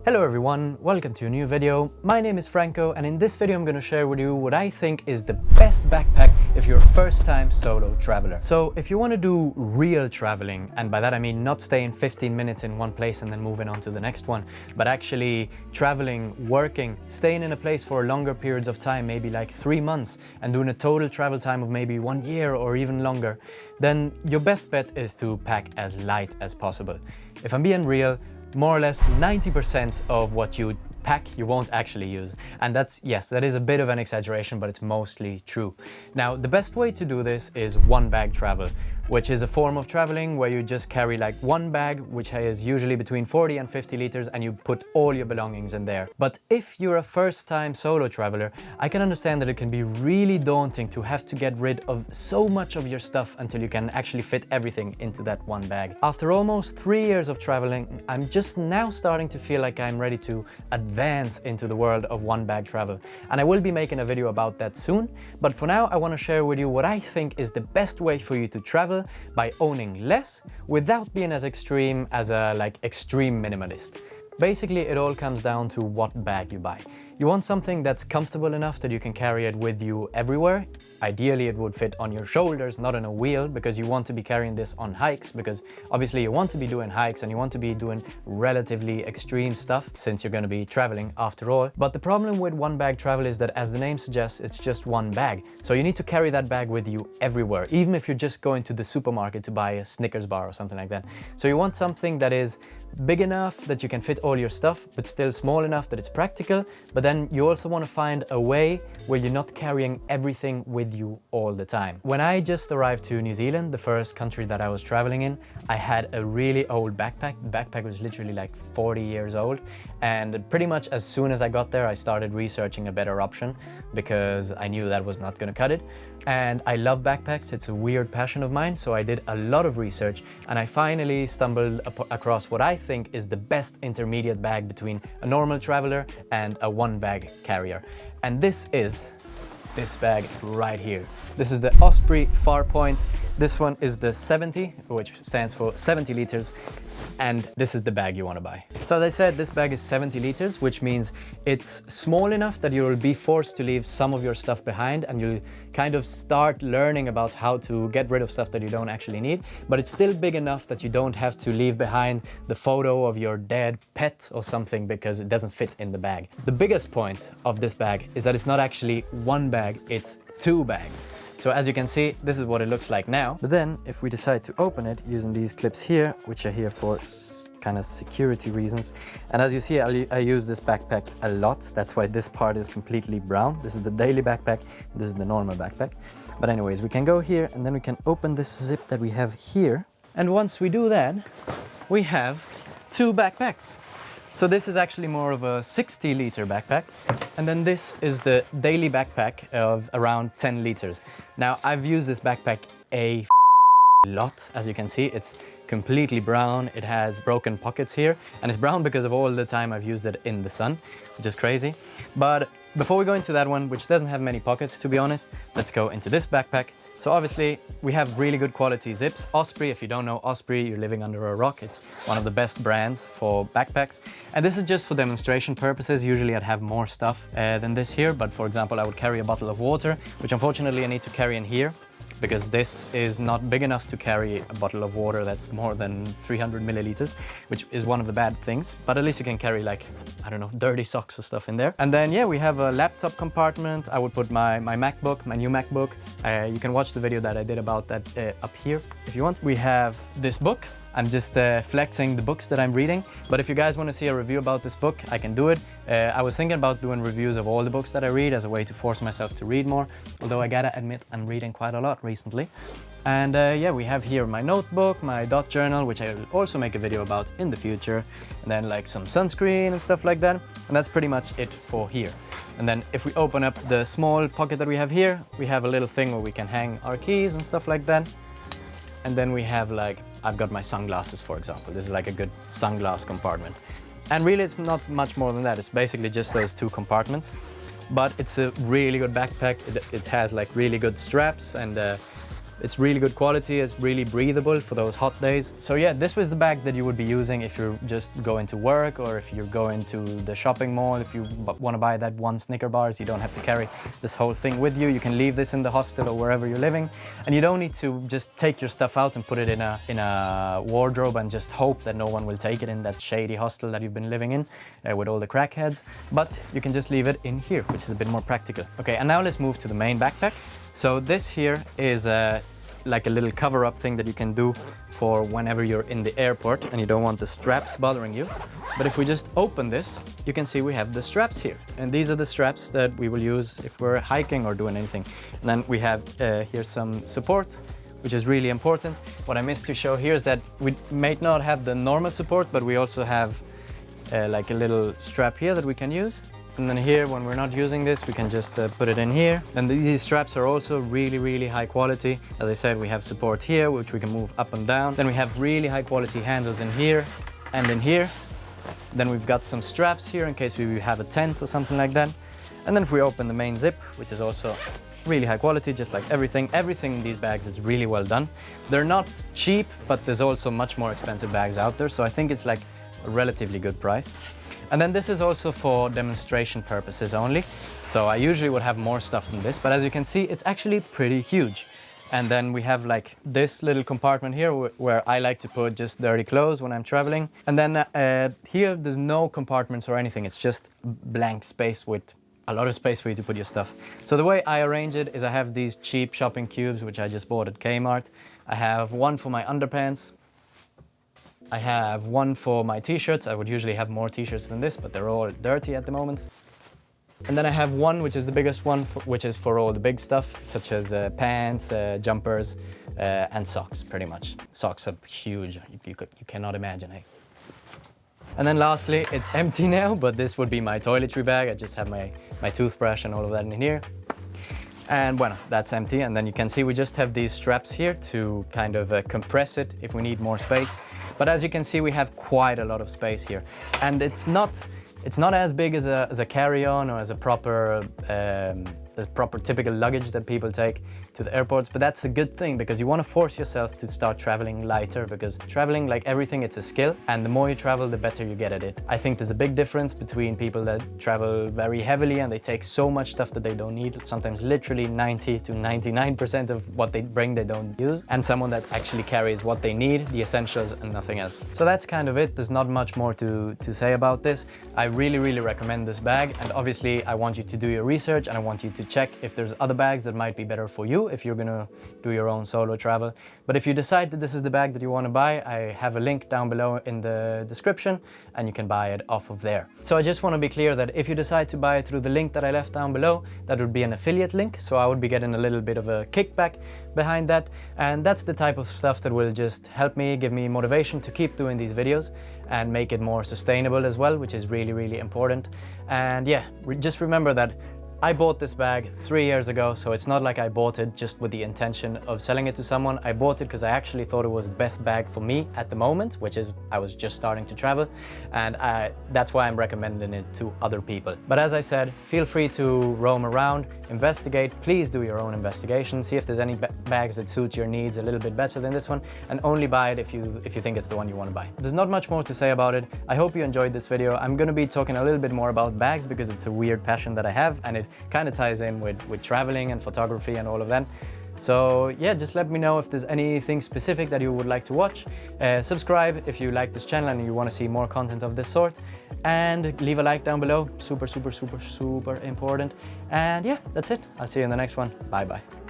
Hello everyone, welcome to a new video. My name is Franco and in this video I'm going to share with you what I think is the best backpack if you're a first-time solo traveler. So if you want to do real traveling, and by that I mean not staying 15 minutes in one place and then moving on to the next one, but actually traveling, working, staying in a place for longer periods of time, maybe like 3 months, and doing a total travel time of maybe 1 year or even longer, then your best bet is to pack as light as possible. If I'm being real, more or less 90% of what you pack you won't actually use. And that's, yes, that is a bit of an exaggeration, but it's mostly true. Now, the best way to do this is one bag travel, which is a form of traveling where you just carry like one bag, which is usually between 40 and 50 liters, and you put all your belongings in there. But if you're a first-time solo traveler, I can understand that it can be really daunting to have to get rid of so much of your stuff until you can actually fit everything into that one bag. After almost 3 years of traveling, I'm just now starting to feel like I'm ready to advance into the world of one bag travel. And I will be making a video about that soon, but for now I want to share with you what I think is the best way for you to travel by owning less without being as extreme as a extreme minimalist. Basically, it all comes down to what bag you buy. You want something that's comfortable enough that you can carry it with you everywhere. Ideally, it would fit on your shoulders, not on a wheel, because you want to be carrying this on hikes, because obviously you want to be doing hikes and you want to be doing relatively extreme stuff since you're going to be traveling after all. But the problem with one bag travel is that, as the name suggests, it's just one bag. So you need to carry that bag with you everywhere, even if you're just going to the supermarket to buy a Snickers bar or something like that. So you want something that is big enough that you can fit all your stuff, but still small enough that it's practical. But then you also want to find a way where you're not carrying everything with you all the time. When I just arrived to New Zealand, the first country that I was traveling in, I had a really old backpack. The backpack was literally like 40 years old. And pretty much as soon as I got there, I started researching a better option because I knew that was not going to cut it. And I love backpacks, it's a weird passion of mine, so I did a lot of research and I finally stumbled across what I think is the best intermediate bag between a normal traveler and a one bag carrier. And this is this bag right here. This is the Osprey Farpoint. This one is the 70, which stands for 70 liters. And this is the bag you want to buy. So as I said, this bag is 70 liters, which means it's small enough that you'll be forced to leave some of your stuff behind and you'll kind of start learning about how to get rid of stuff that you don't actually need. But it's still big enough that you don't have to leave behind the photo of your dead pet or something because it doesn't fit in the bag. The biggest point of this bag is that it's not actually one bag, it's 2 bags. So as you can see, this is what it looks like now. But then if we decide to open it using these clips here, which are here for kind of security reasons. And as you see, I use this backpack a lot. That's why this part is completely brown. This is the daily backpack. This is the normal backpack. But anyways, we can go here and then we can open this zip that we have here. And once we do that, we have 2 backpacks. So this is actually more of a 60-liter backpack. And then this is the daily backpack of around 10 liters. Now, I've used this backpack a lot. As you can see, it's completely brown. It has broken pockets here. And it's brown because of all the time I've used it in the sun, which is crazy. But before we go into that one, which doesn't have many pockets, to be honest, let's go into this backpack. So obviously we have really good quality zips. Osprey, if you don't know Osprey, you're living under a rock. It's one of the best brands for backpacks. And this is just for demonstration purposes. Usually I'd have more stuff than this here. But for example, I would carry a bottle of water, which unfortunately I need to carry in here because this is not big enough to carry a bottle of water that's more than 300 milliliters, which is one of the bad things. But at least you can carry like, I don't know, dirty socks or stuff in there. And then, yeah, we have a laptop compartment. I would put my MacBook, my new MacBook. You can watch the video that I did about that up here if you want. We have this book. I'm just flexing the books that I'm reading. But if you guys want to see a review about this book, I can do it. I was thinking about doing reviews of all the books that I read as a way to force myself to read more. Although I gotta admit, I'm reading quite a lot recently. And yeah, we have here my notebook, my dot journal, which I will also make a video about in the future. And then like some sunscreen and stuff like that. And that's pretty much it for here. And then if we open up the small pocket that we have here, we have a little thing where we can hang our keys and stuff like that. And then we have like, I've got my sunglasses, for example. This is like a good sunglass compartment. And really it's not much more than that. It's basically just those 2 compartments. But it's a really good backpack. It has like really good straps and It's really good quality, it's really breathable for those hot days. So yeah, this was the bag that you would be using if you're just going to work, or if you're going to the shopping mall. If you want to buy that one Snicker bars, you don't have to carry this whole thing with you. You can leave this in the hostel or wherever you're living, and you don't need to just take your stuff out and put it in a wardrobe and just hope that no one will take it in that shady hostel that you've been living in with all the crackheads. But you can just leave it in here, which is a bit more practical. Okay, and now let's move to the main backpack. So this here is like a little cover-up thing that you can do for whenever you're in the airport and you don't want the straps bothering you. But if we just open this, you can see we have the straps here. And these are the straps that we will use if we're hiking or doing anything. And then we have here some support, which is really important. What I missed to show here is that we may not have the normal support, but we also have like a little strap here that we can use. And then here, when we're not using this, we can just put it in here. And these straps are also really, really high quality. As I said, we have support here, which we can move up and down. Then we have really high quality handles in here and in here. Then we've got some straps here in case we have a tent or something like that. And then if we open the main zip, which is also really high quality, just like everything in these bags is really well done. They're not cheap, but there's also much more expensive bags out there. So I think it's like a relatively good price. And then this is also for demonstration purposes only. So I usually would have more stuff than this, but as you can see, it's actually pretty huge. And then we have like this little compartment here where I like to put just dirty clothes when I'm traveling. And then here, there's no compartments or anything. It's just blank space with a lot of space for you to put your stuff. So the way I arrange it is I have these cheap shopping cubes, which I just bought at Kmart. I have one for my underpants. I have one for my t-shirts. I would usually have more t-shirts than this, but they're all dirty at the moment. And then I have one, which is the biggest one, which is for all the big stuff, such as pants, jumpers, and socks, pretty much. Socks are huge, you cannot imagine, eh? And then lastly, it's empty now, but this would be my toiletry bag. I just have my toothbrush and all of that in here. And bueno, that's empty. And then you can see we just have these straps here to kind of compress it if we need more space. But as you can see, we have quite a lot of space here. And it's not as big as a carry-on or as a proper typical luggage that people take to the airports, but that's a good thing because you want to force yourself to start traveling lighter, because traveling, like everything, it's a skill, and the more you travel, the better you get at it. I think there's a big difference between people that travel very heavily and they take so much stuff that they don't need, sometimes literally 90 to 99% of what they bring they don't use, and someone that actually carries what they need, the essentials and nothing else. So that's kind of it. There's not much more to say about this. I really recommend this bag, and obviously I want you to do your research and I want you to check if there's other bags that might be better for you if you're gonna do your own solo travel. But if you decide that this is the bag that you want to buy, I have a link down below in the description and you can buy it off of there. So I just want to be clear that if you decide to buy it through the link that I left down below, that would be an affiliate link, so I would be getting a little bit of a kickback behind that, and that's the type of stuff that will just help me, give me motivation to keep doing these videos and make it more sustainable as well, which is really important. And yeah, just remember that I bought this bag 3 years ago, so it's not like I bought it just with the intention of selling it to someone. I bought it because I actually thought it was the best bag for me at the moment, which is I was just starting to travel, and that's why I'm recommending it to other people. But as I said, feel free to roam around, investigate, please do your own investigation, see if there's any bags that suit your needs a little bit better than this one, and only buy it if you think it's the one you want to buy. There's not much more to say about it. I hope you enjoyed this video. I'm going to be talking a little bit more about bags because it's a weird passion that I have, and it kind of ties in with traveling and photography and all of that. So yeah, just let me know if there's anything specific that you would like to watch. Subscribe if you like this channel and you want to see more content of this sort, and leave a like down below. Super important. And yeah, that's it. I'll see you in the next one. Bye bye.